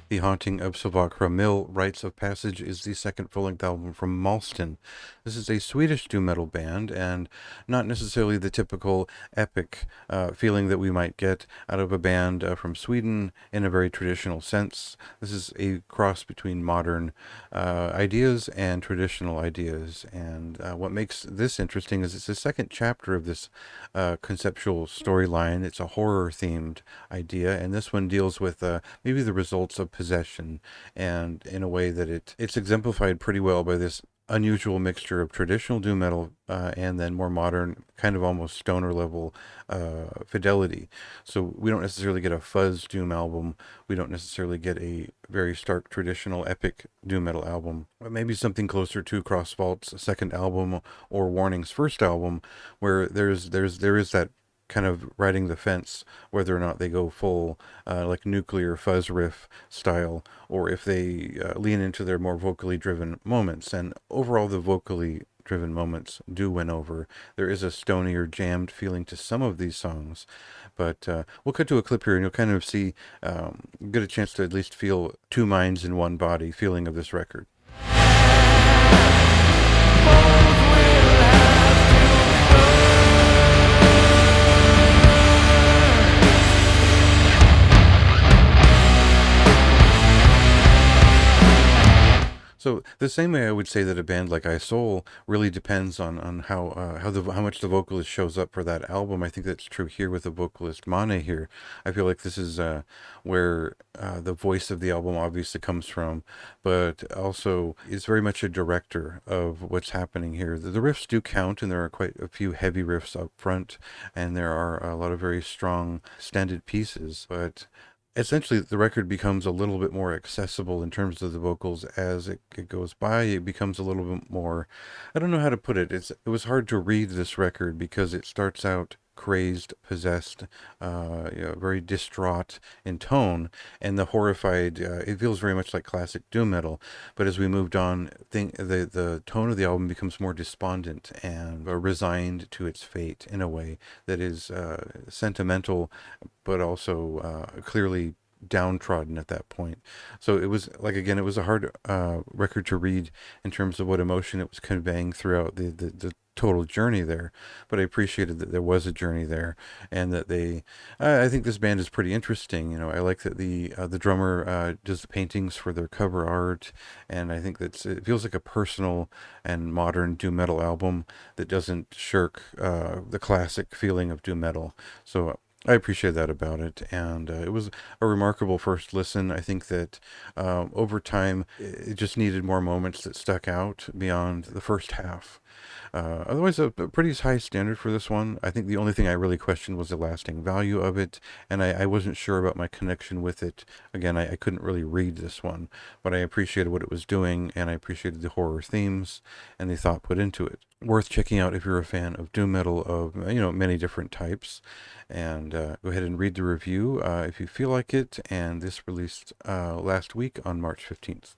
The Haunting of Silvåkra Mill, Rites of Passage is the second full-length album from Malsten. This is a Swedish doom metal band, and not necessarily the typical epic feeling that we might get out of a band from Sweden in a very traditional sense. This is a cross between modern ideas and traditional ideas, and what makes this interesting is it's the second chapter of this conceptual storyline. It's a horror-themed idea, and this one deals with maybe the results of possession, and in a way that it's exemplified pretty well by this unusual mixture of traditional doom metal and then more modern, kind of almost stoner level fidelity. So we don't necessarily get a fuzz doom album. We don't necessarily get a very stark traditional epic doom metal album. But maybe something closer to Crossfault's second album or Warning's first album, where there is that kind of riding the fence whether or not they go full like nuclear fuzz riff style, or if they lean into their more vocally driven moments. And overall, the vocally driven moments do win over. There is a stonier, jammed feeling to some of these songs, but we'll cut to a clip here and you'll kind of see, get a chance to at least feel two minds in one body feeling of this record. So the same way I would say that a band like iSoul really depends on how much the vocalist shows up for that album. I think that's true here with the vocalist Mane here. I feel like this is where the voice of the album obviously comes from, but also is very much a director of what's happening here. The riffs do count, and there are quite a few heavy riffs up front, and there are a lot of very strong standard pieces, but essentially the record becomes a little bit more accessible in terms of the vocals as it goes by. It becomes a little bit more, I don't know how to put it. It was hard to read this record because it starts out crazed, possessed, very distraught in tone, and the horrified. It feels very much like classic doom metal. But as we moved on, the tone of the album becomes more despondent and resigned to its fate in a way that is sentimental, but also clearly downtrodden at that point. So it was like, again, it was a hard record to read in terms of what emotion it was conveying throughout the total journey there, but I appreciated that there was a journey there, and that I think this band is pretty interesting. I like that the drummer does the paintings for their cover art, and I think it feels like a personal and modern doom metal album that doesn't shirk the classic feeling of doom metal. So I appreciate that about it, and it was a remarkable first listen. I think that over time, it just needed more moments that stuck out beyond the first half. Otherwise, a pretty high standard for this one. I think the only thing I really questioned was the lasting value of it, and I wasn't sure about my connection with it. Again, I couldn't really read this one, but I appreciated what it was doing, and I appreciated the horror themes and the thought put into it. Worth checking out if you're a fan of doom metal of many different types. And go ahead and read the review if you feel like it. And this released last week on March 15th.